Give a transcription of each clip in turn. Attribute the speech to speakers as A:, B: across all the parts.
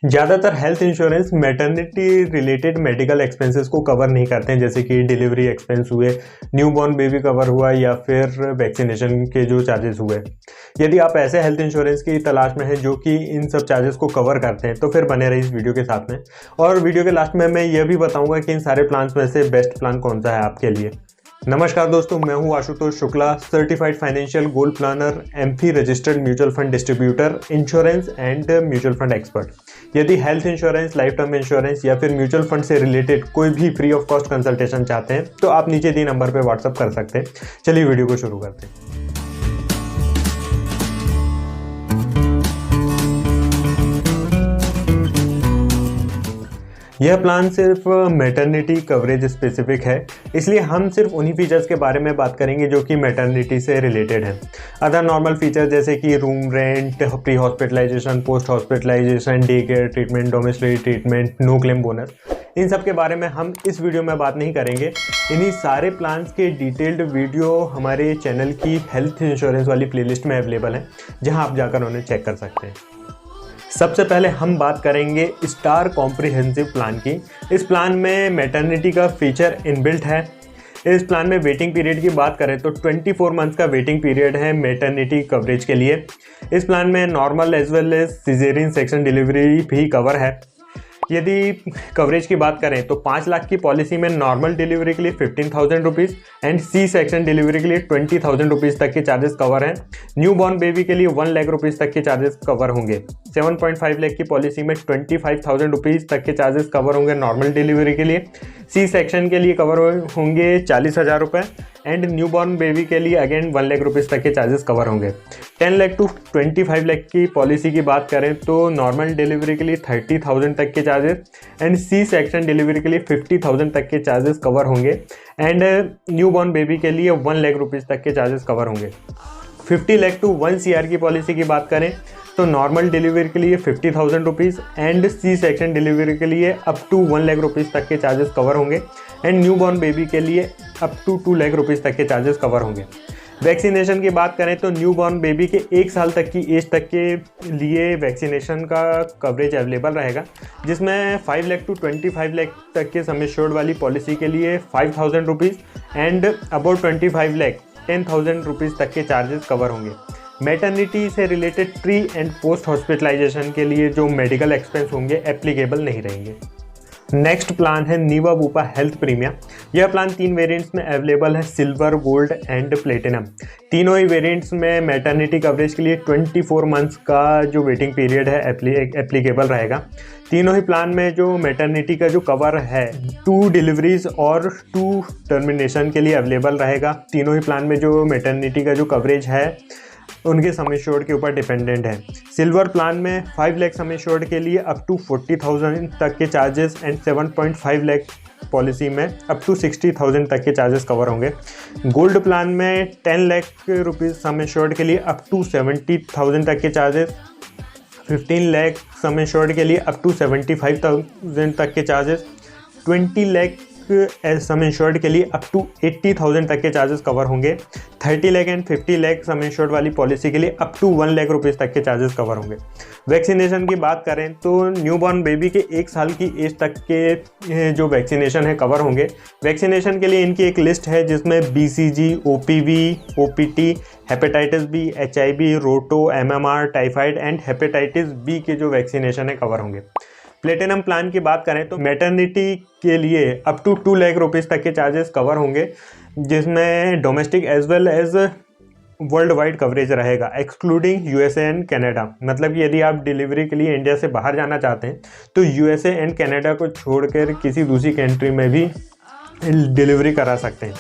A: ज़्यादातर health insurance maternity related medical expenses को cover नहीं करते हैं, जैसे कि डिलीवरी एक्सपेंस हुए, न्यूबॉर्न बेबी कवर हुआ या फिर वैक्सीनेशन के जो चार्जेस हुए। यदि आप ऐसे हेल्थ इंश्योरेंस की तलाश में हैं जो कि इन सब चार्जेस को कवर करते हैं तो फिर बने रहिए इस वीडियो के साथ में। और वीडियो के लास्ट में मैं यह भी बताऊंगा कि इन सारे प्लान्स में से बेस्ट प्लान कौन सा है आपके लिए। नमस्कार दोस्तों, मैं हूं Ashutosh Shukla, certified financial goal planner, AMFI registered mutual fund distributor, insurance and mutual fund expert. यदि health insurance, life term insurance या फिर म्यूचुअल फंड से रिलेटेड कोई भी फ्री ऑफ कॉस्ट कंसल्टेशन चाहते हैं तो आप नीचे दिए नंबर पर व्हाट्सअप कर सकते हैं। चलिए वीडियो को शुरू करते हैं। यह प्लान सिर्फ मैटरनिटी कवरेज स्पेसिफिक है, इसलिए हम सिर्फ उन्हीं फीचर्स के बारे में बात करेंगे जो कि मैटरनिटी से रिलेटेड हैं। अदर नॉर्मल फीचर्स जैसे कि room rent, pre hospitalisation, post hospitalisation, day care treatment, domestic treatment, no claim bonus, इन सब के बारे में हम इस वीडियो में बात नहीं करेंगे। इन्हीं सारे प्लान्स के डिटेल्ड वीडियो हमारे चैनल की हेल्थ इंश्योरेंस वाली प्लेलिस्ट में अवेलेबल है, जहां आप जाकर उन्हें चेक कर सकते हैं। सबसे पहले हम बात करेंगे स्टार कॉम्प्रिहेंसिव प्लान की। इस प्लान में मैटरनिटी का फीचर इनबिल्ट है। इस प्लान में वेटिंग पीरियड की बात करें तो 24 मंथ्स का वेटिंग पीरियड है मैटरनिटी कवरेज के लिए। इस प्लान में normal as well as cesarean section delivery भी कवर है। यदि कवरेज की बात करें तो 5 लाख की पॉलिसी में नॉर्मल डिलीवरी के लिए 15,000 rupees and C section delivery के लिए 20,000 रुपीज़ तक के चार्जेस कवर हैं। न्यू बॉर्न बेबी के लिए 1 लाख रुपीज़ तक के चार्जेस कवर होंगे। 7.5 लाख की पॉलिसी में 25,000 रुपीज़ तक के चार्जेस कवर होंगे नॉर्मल डिलीवरी के लिए। सी सेक्शन के लिए कवर होंगे 40,000 रुपये एंड न्यू बॉर्न बेबी के लिए अगेन 1 लाख रुपीज़ तक के चार्जेस कवर होंगे। 10 लाख टू 25 लाख की पॉलिसी की बात करें तो नॉर्मल डिलीवरी के लिए 30,000 तक के charges and C section delivery के लिए 50,000 तक के चार्जेस कवर होंगे एंड न्यू बॉर्न बेबी के लिए 1 लाख रुपीज़ तक के चार्जेस कवर होंगे। 50 लाख टू 1 CR की पॉलिसी की बात करें तो नॉर्मल डिलीवरी के लिए 50,000 rupees and C section delivery के लिए अप टू 1 लाख रुपीज़ तक के चार्जेस कवर होंगे एंड न्यू बॉर्न बेबी के लिए अप टू 2 लाख रुपीज़ तक के चार्जेस कवर होंगे। वैक्सीनेशन की बात करें तो न्यू बॉर्न बेबी के 1 साल तक की एज तक के लिए वैक्सीनेशन का कवरेज अवेलेबल रहेगा, जिसमें 5 लाख टू 25 लाख तक के सम एश्योर्ड वाली पॉलिसी के लिए 5,000 rupees and about 25 lakh 10,000 rupees तक के चार्जेस कवर होंगे। मैटरनिटी से related pre and post hospitalization के लिए जो मेडिकल एक्सपेंस होंगे एप्लीकेबल नहीं रहेंगे। नेक्स्ट प्लान है नीवा बूपा हेल्थ प्रीमियम। यह प्लान 3 वेरिएंट्स में अवेलेबल है, सिल्वर, गोल्ड एंड प्लेटिनम। तीनों ही वेरिएंट्स में मैटरनिटी कवरेज के लिए 24 मंथ्स का जो वेटिंग पीरियड है एप्लीकेबल रहेगा। तीनों ही प्लान में जो मैटरनिटी का जो कवर है 2 डिलीवरीज और 2 टर्मिनेशन के लिए अवेलेबल रहेगा। तीनों ही प्लान में जो मैटरनिटी का जो कवरेज है उनके सम एश्योर्ड के ऊपर डिपेंडेंट है। सिल्वर प्लान में 5 लाख सम एश्योर्ड के लिए अप टू 40,000 तक के चार्जेस एंड 7.5 लाख पॉलिसी में अप टू 60,000 तक के चार्जेस कवर होंगे। गोल्ड प्लान में 10 लाख रुपीज़ सम एश्योर्ड के लिए अप टू 70,000 तक के चार्जेस, 15 लाख सम एश्योर्ड के लिए अप टू 75,000 तक के चार्जेस, 20 लाख सम इंश्योर्ड के लिए अप टू 80,000 तक के चार्जेस कवर होंगे। 30 lakh and 50 lakh some insured वाली पॉलिसी के लिए अप टू 1 लाख रुपीज़ तक के चार्जेस कवर होंगे। वैक्सीनेशन की बात करें तो न्यूबॉर्न बेबी के 1 साल की एज तक के जो वैक्सीनेशन है कवर होंगे। वैक्सीनेशन के लिए इनकी एक लिस्ट है जिसमें BCG, OPV, OPT, hepatitis B, HIV, roto, MMR, typhoid and hepatitis B के जो वैक्सीनेशन है कवर होंगे। प्लेटिनम प्लान की बात करें तो मैटरनिटी के लिए अप टू 2 लाख रुपीज़ तक के चार्जेस कवर होंगे, जिसमें domestic as well as worldwide coverage रहेगा एक्सक्लूडिंग USA एंड कनाडा। मतलब कि यदि आप डिलीवरी के लिए इंडिया से बाहर जाना चाहते हैं तो USA एंड कनाडा को छोड़कर किसी दूसरी कंट्री में भी डिलीवरी करा सकते हैं।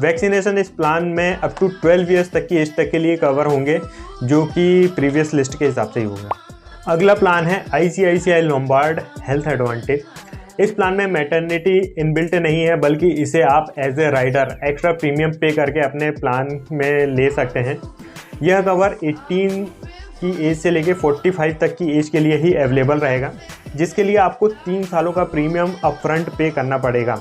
A: वैक्सीनेशन इस प्लान में अप टू 12 ईयर्स तक की एज तक के लिए कवर होंगे, जो कि प्रीवियस लिस्ट के हिसाब से ही होगा। अगला प्लान है ICICI लोम्बार्ड हेल्थ एडवांटेज। इस प्लान में मैटरनिटी इनबिल्ट नहीं है, बल्कि इसे आप as a rider extra premium pay करके अपने प्लान में ले सकते हैं। यह कवर 18 की एज से लेके 45 तक की एज के लिए ही अवेलेबल रहेगा, जिसके लिए आपको 3 सालों का प्रीमियम अपफ्रंट पे करना पड़ेगा।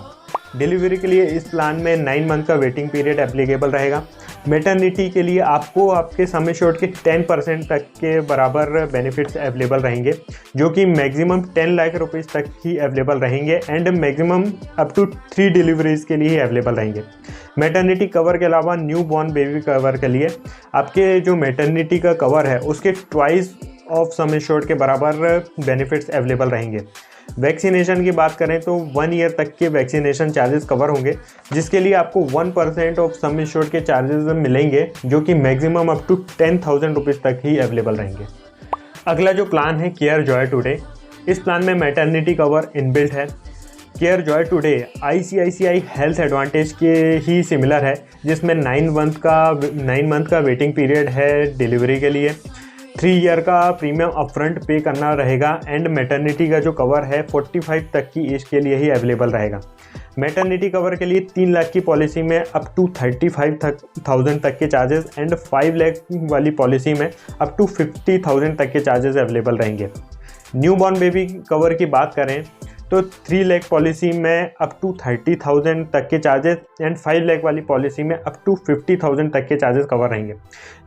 A: डिलीवरी के लिए इस प्लान में 9 मंथ का वेटिंग पीरियड एप्लीकेबल रहेगा। मैटरनिटी के लिए आपको आपके सम एश्योर्ड के 10% तक के बराबर बेनिफिट्स अवेलेबल रहेंगे, जो कि मैक्सिमम 10 लाख रुपीज़ तक ही अवेलेबल रहेंगे and maximum up to 3 deliveries के लिए अवेलेबल रहेंगे। मैटरनिटी कवर के अलावा न्यू बॉर्न बेबी कवर के लिए आपके जो मैटरनिटी का कवर है उसके ट्वाइस ऑफ सम एश्योर्ड के बराबर बेनिफिट्स अवेलेबल रहेंगे। वैक्सीनेशन की बात करें तो 1 ईयर तक के वैक्सीनेशन चार्जेस कवर होंगे, जिसके लिए आपको 1% ऑफ सम एश्योर्ड के चार्जेस मिलेंगे, जो कि मैक्सिमम अप टू 10,000 रुपीज़ तक ही अवेलेबल रहेंगे। अगला जो प्लान है केयर जॉय टुडे, इस प्लान में मैटरनिटी कवर इनबिल्ट है। Care Joy today ICICI health advantage के ही सिमिलर है, जिसमें 9 मंथ का वेटिंग पीरियड है डिलीवरी के लिए, 3 ईयर का प्रीमियम अपफ्रंट पे करना रहेगा एंड मैटरनिटी का जो कवर है 45 तक की एज के लिए ही अवेलेबल रहेगा। मैटरनिटी कवर के लिए 3 लाख की पॉलिसी में अप टू 35,000 तक के चार्जेस एंड 5 लाख वाली पॉलिसी में अप टू 50,000 तक के चार्जेस अवेलेबल रहेंगे। न्यू बॉर्न बेबी कवर की बात करें तो 3 लाख पॉलिसी में अप टू 30,000 तक के चार्जेस एंड 5 लाख वाली पॉलिसी में अप टू 50,000 तक के चार्जेस कवर रहेंगे।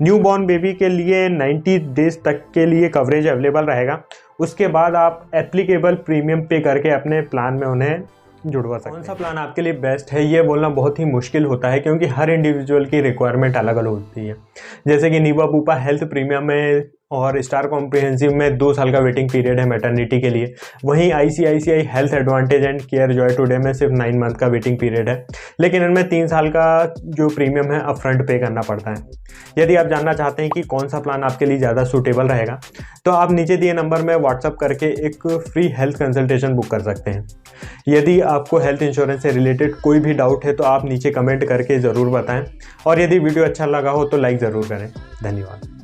A: न्यू बॉर्न बेबी के लिए 90 डेज तक के लिए कवरेज अवेलेबल रहेगा। उसके बाद आप एप्लीकेबल प्रीमियम पे करके अपने प्लान में उन्हें जुड़वा सकते हैं। कौन सा प्लान आपके लिए बेस्ट है ये बोलना बहुत ही मुश्किल होता है, क्योंकि हर इंडिविजुअल की रिक्वायरमेंट अलग अलग होती है। जैसे कि नीवा पूपा हेल्थ प्रीमियम में और स्टार कॉम्प्रिहेंसिव में 2 साल का वेटिंग पीरियड है मैटरनिटी के लिए। वहीं ICICI health advantage and care Joy today में सिर्फ 9 मंथ का वेटिंग पीरियड है, लेकिन इनमें 3 साल का जो प्रीमियम है अपफ्रंट पे करना पड़ता है। यदि आप जानना चाहते हैं कि कौन सा प्लान आपके लिए ज़्यादा सूटेबल रहेगा, तो आप नीचे दिए नंबर में व्हाट्सअप करके एक फ्री हेल्थ कंसल्टेशन बुक कर सकते हैं। यदि आपको हेल्थ इंश्योरेंस से रिलेटेड कोई भी डाउट है तो आप नीचे कमेंट करके ज़रूर बताएं, और यदि वीडियो अच्छा लगा हो तो लाइक ज़रूर करें। धन्यवाद।